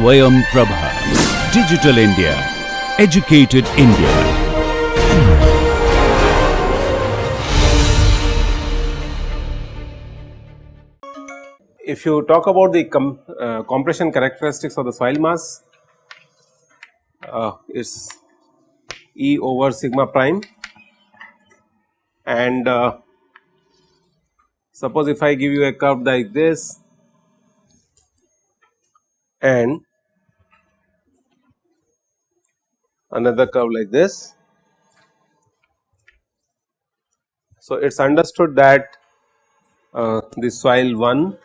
Swayam Prabha. Digital India. Educated India. If you talk about the compression characteristics of the soil mass, it's E over sigma prime, and suppose if I give you a curve like this and another curve like this. So, it is understood that the soil 1,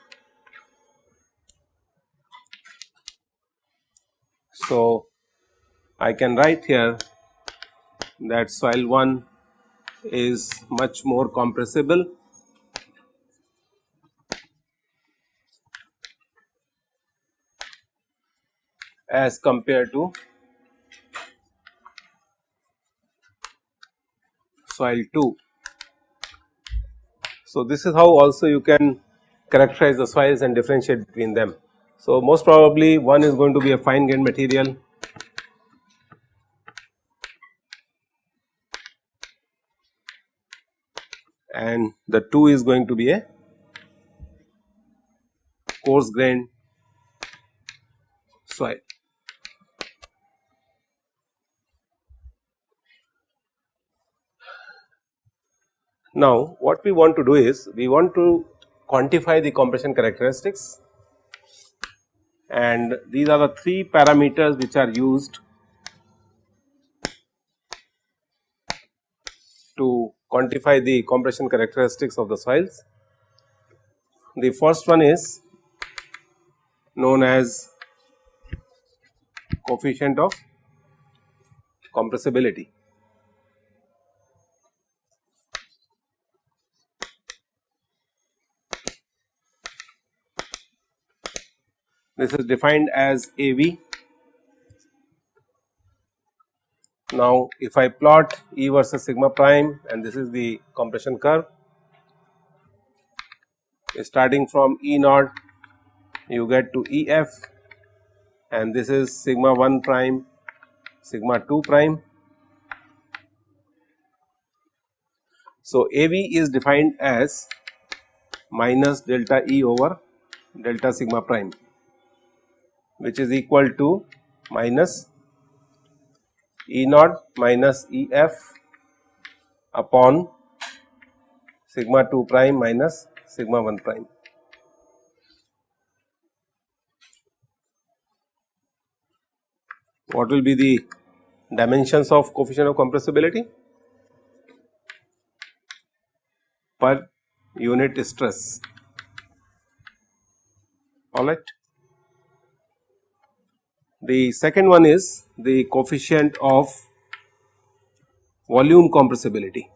so I can write here that soil 1 is much more compressible as compared to soil 2. So, this is how also you can characterize the soils and differentiate between them. So, most probably one is going to be a fine grained material and the 2 is going to be a coarse grained soil. Now, what we want to do is we want to quantify the compression characteristics, and these are the 3 parameters which are used to quantify the compression characteristics of the soils. The first one is known as coefficient of compressibility. This is defined as AV. Now, if I plot E versus sigma prime, and this is the compression curve, starting from E naught you get to EF, and this is sigma 1 prime, sigma 2 prime. So, AV is defined as minus delta E over delta sigma prime, which is equal to minus E naught minus EF upon sigma 2 prime minus sigma 1 prime. What will be the dimensions of coefficient of compressibility? Per unit stress. Alright. The second one is the coefficient of volume compressibility.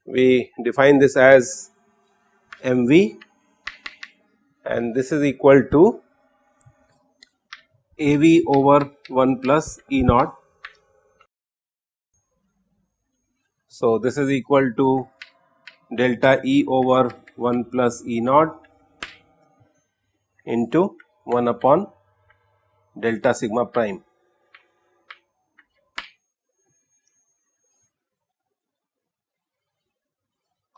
We define this as MV, and this is equal to AV over 1 plus E naught. So, this is equal to delta E over 1 plus E naught into 1 upon delta sigma prime.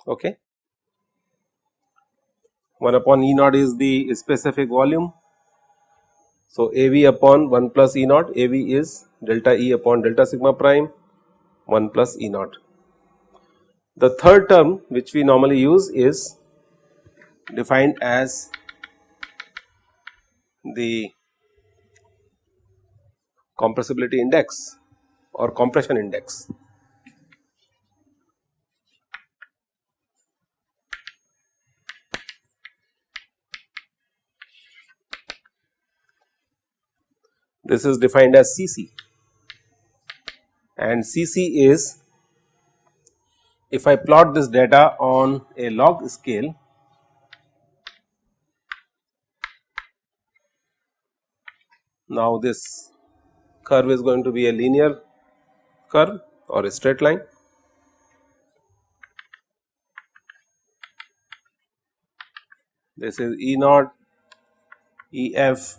Okay. 1 upon E naught is the specific volume. So, AV upon 1 plus E naught, AV is delta E upon delta sigma prime 1 plus E naught. The third term which we normally use is defined as the compressibility index or compression index. This is defined as CC, and CC is, if I plot this data on a log scale, now this curve is going to be a linear curve or a straight line, this is E naught EF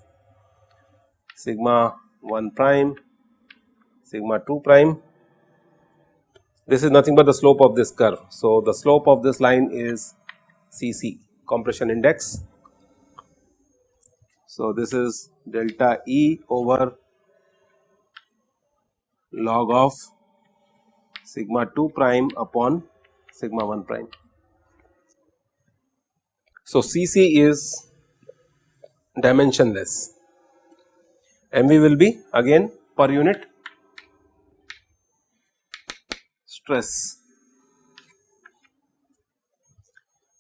sigma 1 prime sigma 2 prime. This is nothing but the slope of this curve. So, the slope of this line is Cc, compression index. So, this is delta E over log of sigma 2 prime upon sigma 1 prime. So, Cc is dimensionless, MV will be again per unit stress.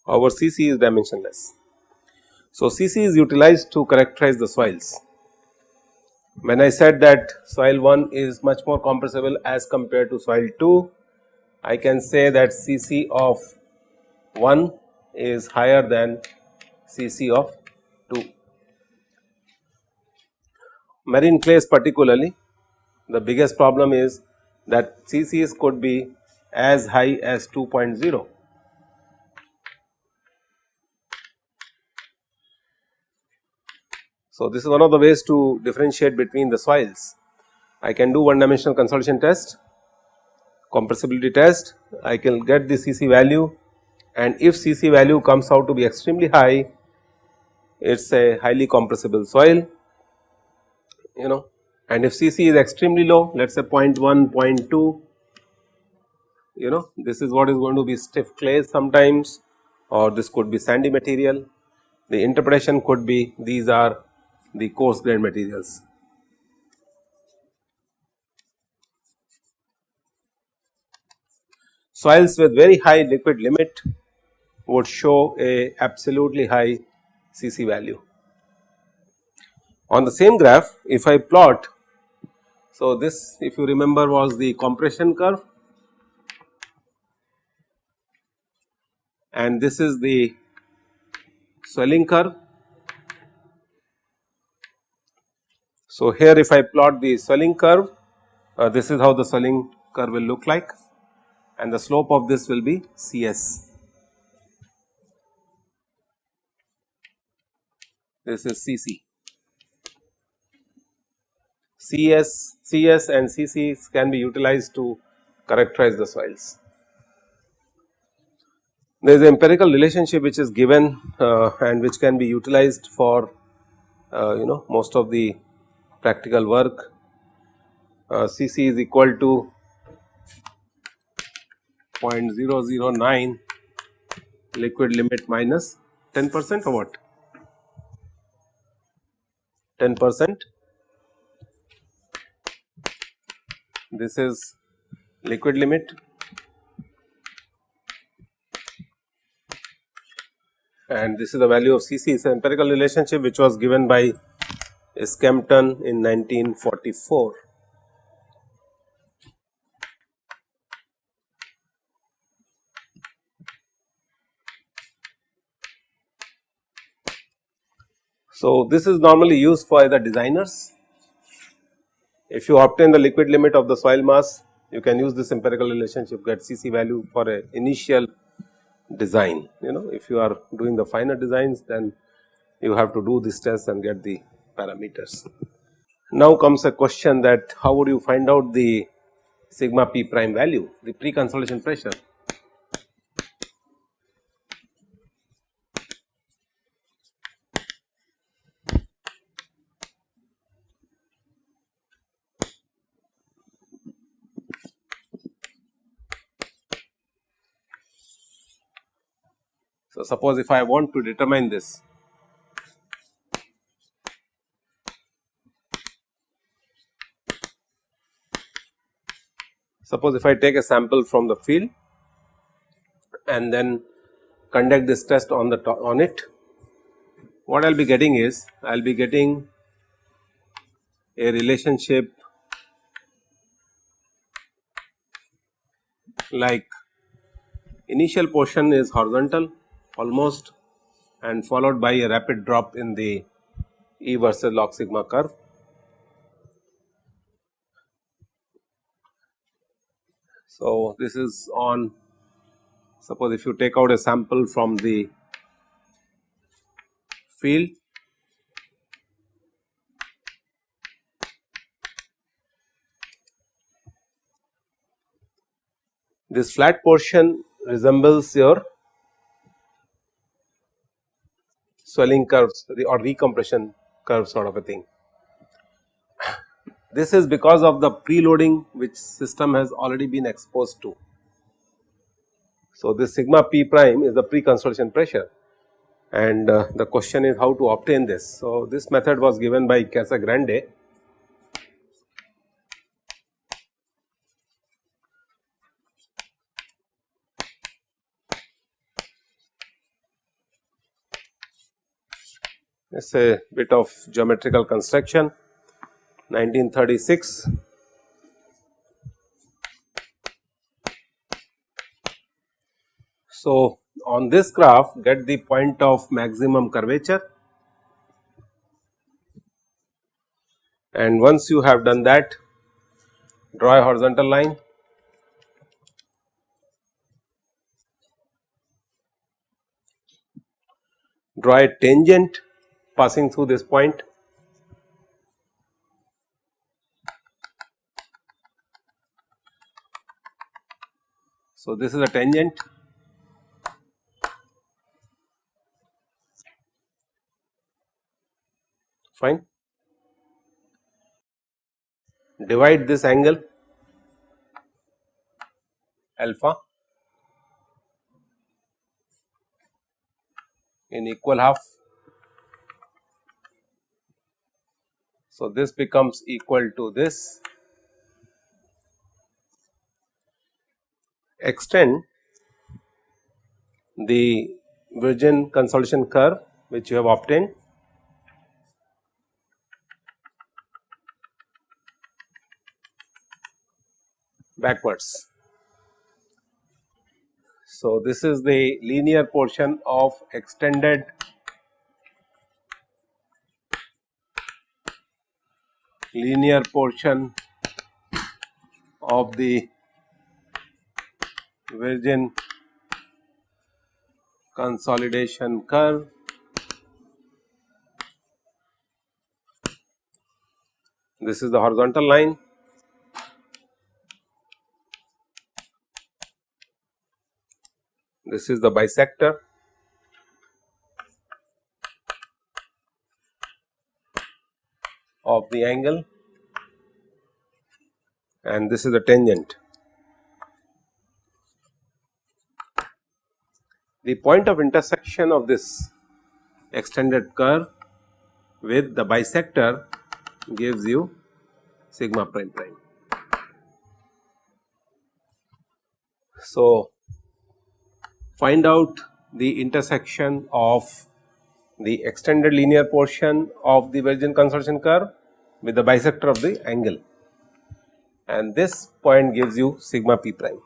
Our Cc is dimensionless. So, Cc is utilized to characterize the soils. When I said that soil 1 is much more compressible as compared to soil 2, I can say that Cc of 1 is higher than Cc of 2. Marine clays particularly, the biggest problem is that Cc's could be as high as 2.0. So, this is one of the ways to differentiate between the soils. I can do one dimensional consolidation test, compressibility test, I can get the Cc value, and if Cc value comes out to be extremely high, it is a highly compressible soil, and if Cc is extremely low, let us say 0.1, 0.2, this is what is going to be stiff clays sometimes, or this could be sandy material. The interpretation could be these are the coarse grained materials. Soils with very high liquid limit would show a absolutely high Cc value. On the same graph, if I plot, so this if you remember was the compression curve, and this is the swelling curve. So, here if I plot the swelling curve, this is how the swelling curve will look like, and the slope of this will be Cs. This is Cc. Cs and Cc can be utilized to characterize the soils. There is an empirical relationship which is given and which can be utilized for most of the practical work. Cc is equal to 0.009 liquid limit minus 10% or what? 10%. This is liquid limit, and this is the value of Cc. It is an empirical relationship which was given by Skempton in 1944. So, this is normally used for either designers. If you obtain the liquid limit of the soil mass, you can use this empirical relationship, get Cc value for a initial design. If you are doing the finer designs, then you have to do this test and get the parameters. Now comes a question that how would you find out the sigma p prime value, the pre-consolidation pressure. So, suppose if I want to determine this, suppose if I take a sample from the field and then conduct this test on it, what I will be getting is I will be getting a relationship like initial portion is horizontal almost and followed by a rapid drop in the E versus log sigma curve. So, this is on, suppose if you take out a sample from the field. This flat portion resembles your swelling curves or recompression curve sort of a thing. This is because of the preloading which system has already been exposed to. So, this sigma p prime is the pre-consolidation pressure, and the question is how to obtain this. So, this method was given by Casagrande. It is a bit of geometrical construction, 1936. So, on this graph get the point of maximum curvature, and once you have done that, draw a horizontal line, draw a tangent passing through this point. So, this is a tangent. Fine. Divide this angle alpha in equal half. So, this becomes equal to this. Extend the virgin consolidation curve which you have obtained backwards. So, this is the linear portion of extended linear portion of the virgin consolidation curve. This is the horizontal line. This is the bisector. Of the angle, and this is the tangent. The point of intersection of this extended curve with the bisector gives you sigma prime prime. So, find out the intersection of the extended linear portion of the virgin consolidation curve with the bisector of the angle, and this point gives you sigma p prime.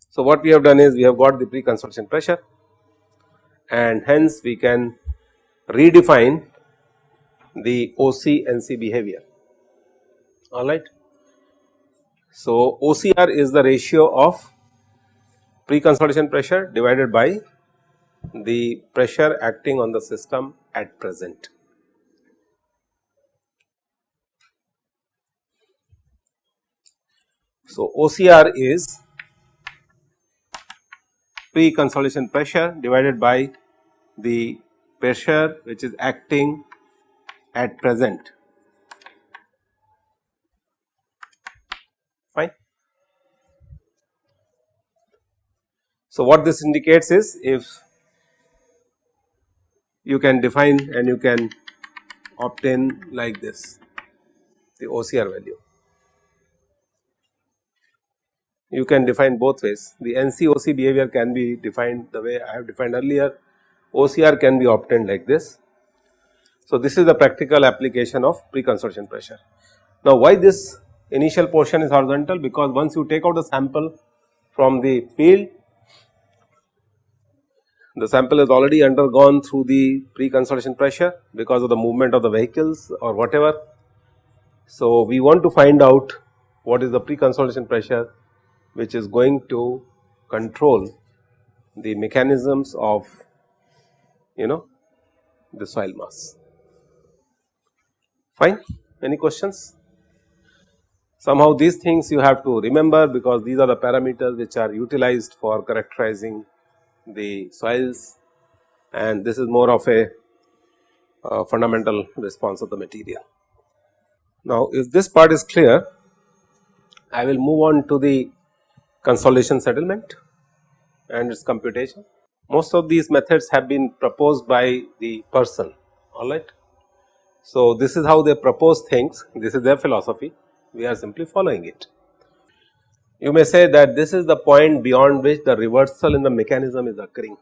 So, what we have done is we have got the pre-consolidation pressure, and hence we can redefine the OC-NC behavior. Alright. So, OCR is the ratio of pre-consolidation pressure divided by the pressure acting on the system at present. So, OCR is pre-consolidation pressure divided by the pressure which is acting at present. Fine. So, what this indicates is if you can define and you can obtain like this the OCR value. You can define both ways. The NC-OC behavior can be defined the way I have defined earlier. OCR can be obtained like this. So, this is the practical application of pre-consolidation pressure. Now, why this initial portion is horizontal? Because once you take out the sample from the field, the sample has already undergone through the pre-consolidation pressure because of the movement of the vehicles or whatever. So, we want to find out what is the pre-consolidation pressure which is going to control the mechanisms of the soil mass. Fine. Any questions? Somehow these things you have to remember, because these are the parameters which are utilized for characterizing the soils, and this is more of a fundamental response of the material. Now, if this part is clear, I will move on to the consolidation settlement and its computation. Most of these methods have been proposed by the person, alright. So, this is how they propose things, this is their philosophy, we are simply following it. You may say that this is the point beyond which the reversal in the mechanism is occurring.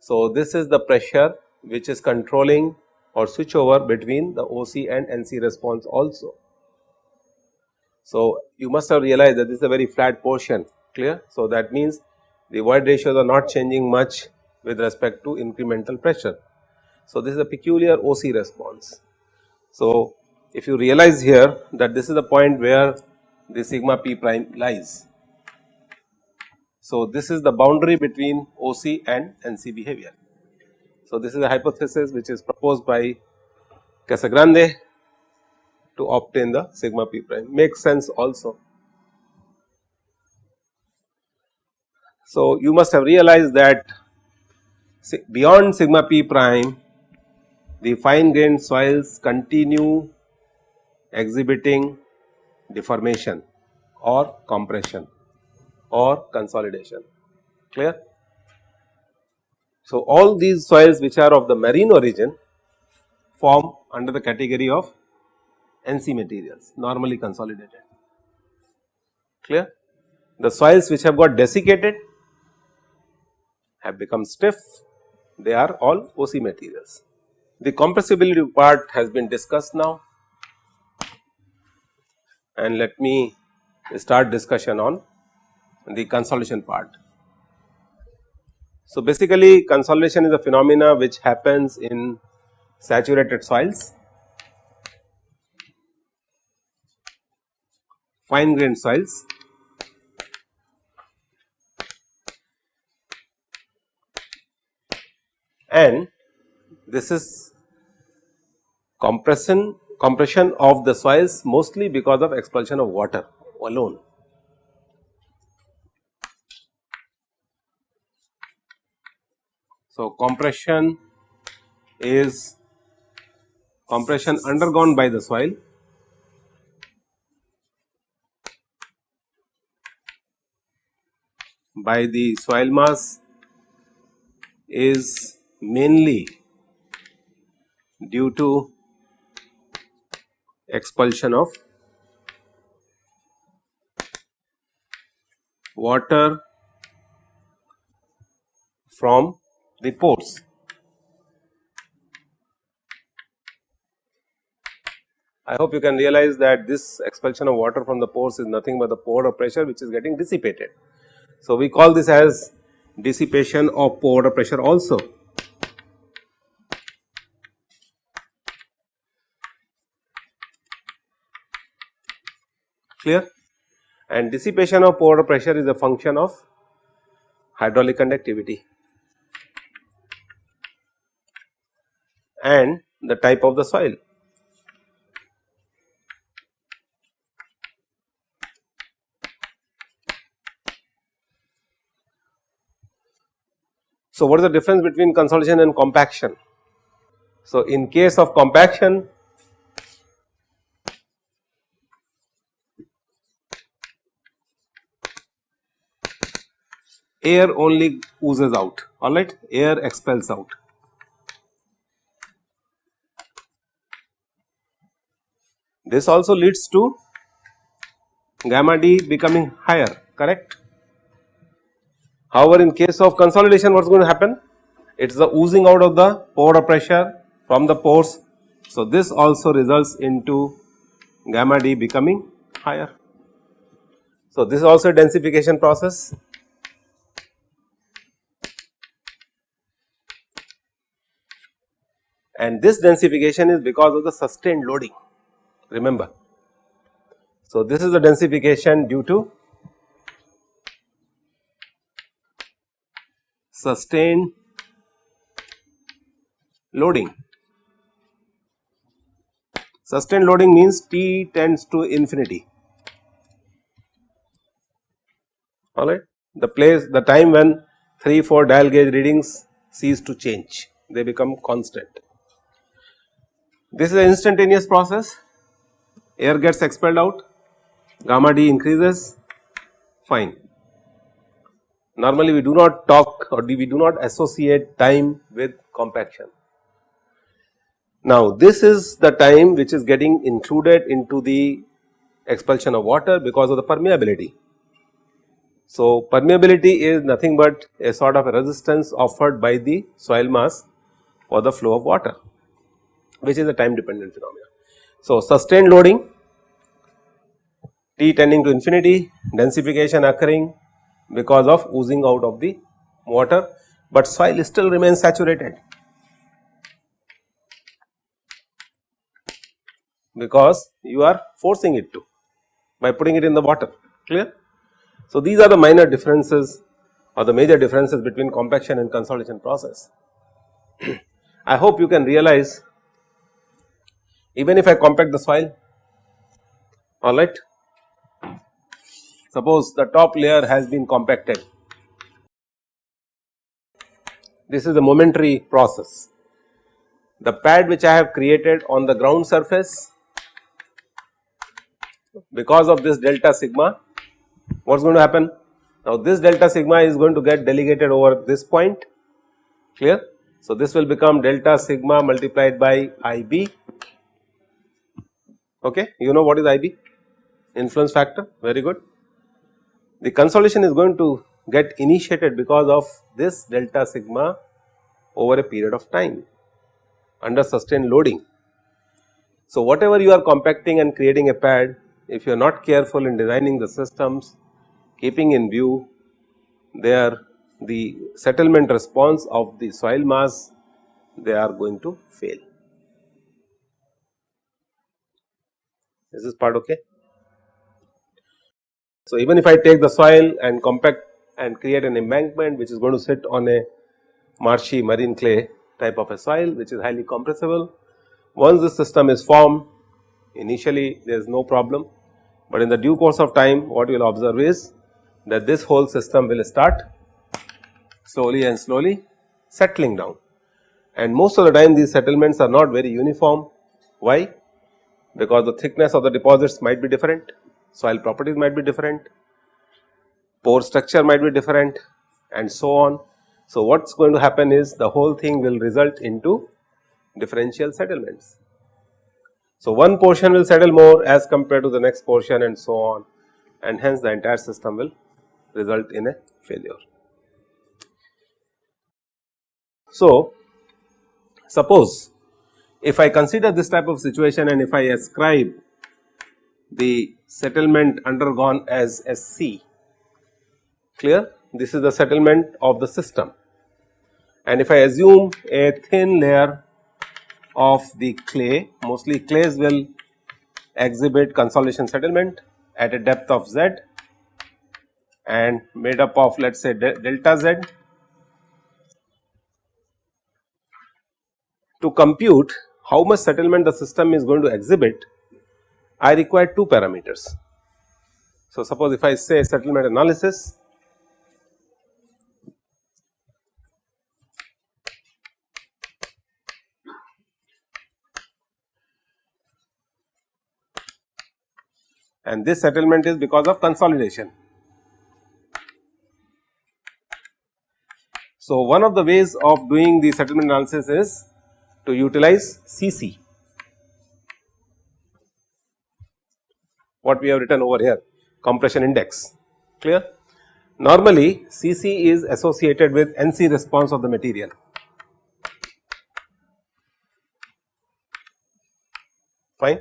So, this is the pressure which is controlling or switch over between the OC and NC response also. So, you must have realized that this is a very flat portion, clear. So, that means the void ratios are not changing much with respect to incremental pressure. So, this is a peculiar OC response. So, if you realize here that this is the point where the sigma p prime lies. So, this is the boundary between OC and NC behavior. So, this is a hypothesis which is proposed by Casagrande to obtain the sigma p prime, makes sense also. So, you must have realized that beyond sigma p prime, the fine grained soils continue exhibiting deformation or compression or consolidation, clear. So, all these soils which are of the marine origin form under the category of NC materials, normally consolidated, clear. The soils which have got desiccated have become stiff, they are all OC materials. The compressibility part has been discussed now, and let me start discussion on the consolidation part. So, basically consolidation is a phenomena which happens in saturated soils, fine grained soils, and this is compression of the soils mostly because of expulsion of water alone. So, compression is compression undergone by the soil by the soil mass is mainly due to expulsion of water from the pores. I hope you can realize that this expulsion of water from the pores is nothing but the pore pressure which is getting dissipated. So, we call this as dissipation of pore pressure also. Clear? And dissipation of pore pressure is a function of hydraulic conductivity and the type of the soil. So, what is the difference between consolidation and compaction? So, in case of compaction, air only oozes out, alright, air expels out. This also leads to gamma D becoming higher, correct. However, in case of consolidation, what is going to happen? It is the oozing out of the pore pressure from the pores. So, this also results into gamma D becoming higher. So, this is also a densification process. And this densification is because of the sustained loading, remember. So, this is the densification due to sustained loading. Sustained loading means T tends to infinity. Alright, the time when 3-4 dial gauge readings cease to change, they become constant. This is an instantaneous process, air gets expelled out, gamma D increases, fine. Normally we do not talk or we do not associate time with compaction. Now this is the time which is getting included into the expulsion of water because of the permeability. So permeability is nothing but a sort of a resistance offered by the soil mass for the flow of water, which is a time dependent phenomenon. So sustained loading, T tending to infinity, densification occurring because of oozing out of the water, but soil still remains saturated because you are forcing it to by putting it in the water, clear. So these are the minor differences or the major differences between compaction and consolidation process. I hope you can realize, even if I compact the soil, alright, suppose the top layer has been compacted, this is a momentary process. The pad which I have created on the ground surface, because of this delta sigma, what is going to happen? Now this delta sigma is going to get delegated over this point, clear. So this will become delta sigma multiplied by IB, okay. You know what is IB? Influence factor, very good. The consolidation is going to get initiated because of this delta sigma over a period of time under sustained loading. So whatever you are compacting and creating a pad, if you are not careful in designing the systems, keeping in view the settlement response of the soil mass, they are going to fail. Is this part okay? So even if I take the soil and compact and create an embankment which is going to sit on a marshy marine clay type of a soil which is highly compressible, once this system is formed, initially there is no problem, but in the due course of time what you will observe is that this whole system will start slowly and slowly settling down, and most of the time these settlements are not very uniform. Why? Because the thickness of the deposits might be different, soil properties might be different, pore structure might be different, and so on. So what is going to happen is the whole thing will result into differential settlements. So one portion will settle more as compared to the next portion and so on, and hence the entire system will result in a failure. So suppose if I consider this type of situation and if I ascribe the settlement undergone as SC, clear, this is the settlement of the system, and if I assume a thin layer of the clay, mostly clays will exhibit consolidation settlement at a depth of Z and made up of, let us say, delta Z. To compute how much settlement the system is going to exhibit, I require two parameters. So suppose if I say settlement analysis, and this settlement is because of consolidation. So one of the ways of doing the settlement analysis is to utilize CC, what we have written over here, compression index, clear. Normally CC is associated with NC response of the material, fine.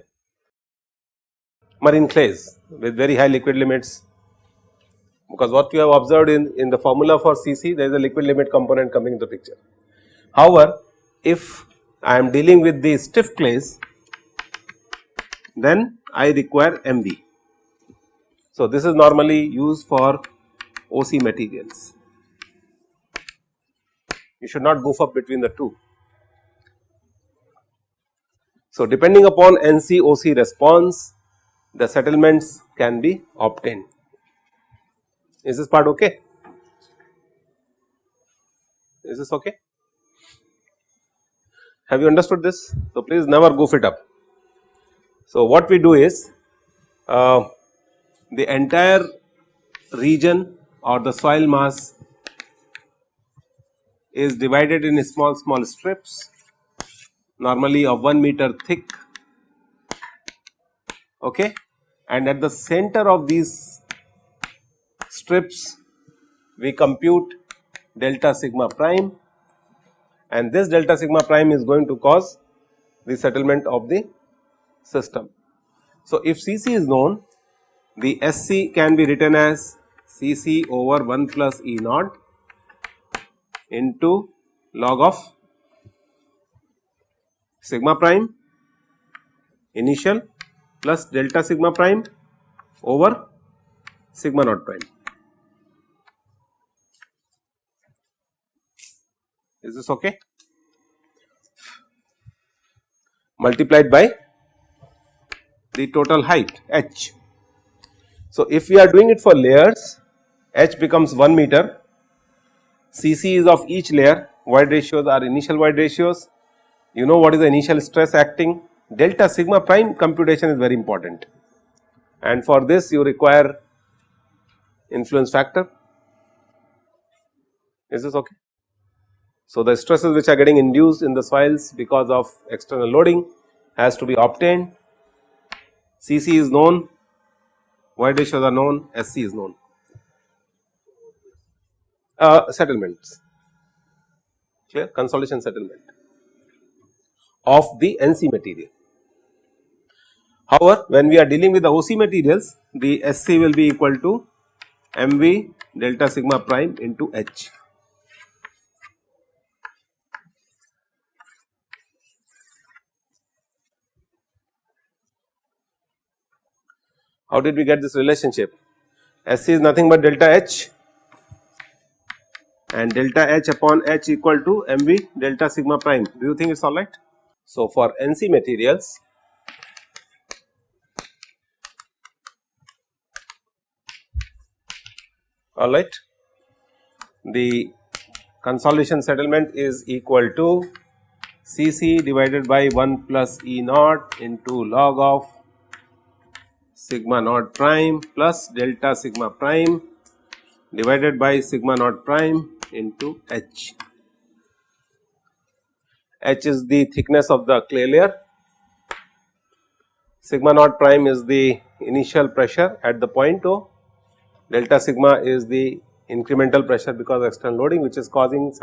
Marine clays with very high liquid limits, because what you have observed in the formula for CC, there is a liquid limit component coming into picture. However, if I am dealing with the stiff clays, then I require MV. So this is normally used for OC materials. You should not goof up between the two. So, depending upon NC-OC response, the settlements can be obtained. Is this part okay? Is this okay? Have you understood this? So, please never goof it up. So, what we do is the entire region or the soil mass is divided in small strips, normally of 1 meter thick, okay, and at the center of these strips we compute delta sigma prime, and this delta sigma prime is going to cause the settlement of the system. So, if Cc is known, the Sc can be written as Cc over 1 plus E naught into log of sigma prime initial plus delta sigma prime over sigma naught prime. Is this okay? Multiplied by the total height h. So, if we are doing it for layers, h becomes 1 meter, Cc is of each layer, void ratios are initial void ratios, you know what is the initial stress acting, delta sigma prime computation is very important, and for this you require influence factor. Is this okay? So, the stresses which are getting induced in the soils because of external loading has to be obtained. Cc is known, void ratios are known, Sc is known. Settlements, clear, consolidation settlement of the NC material. However, when we are dealing with the OC materials, the Sc will be equal to mv delta sigma prime into h. How did we get this relationship? Sc is nothing but delta h, and delta h upon h equal to mv delta sigma prime. Do you think it is alright? So, for NC materials, alright, the consolidation settlement is equal to Cc divided by 1 plus E naught into log of sigma naught prime plus delta sigma prime divided by sigma naught prime into h. H is the thickness of the clay layer, sigma naught prime is the initial pressure at the point O, delta sigma is the incremental pressure because of external loading which is causing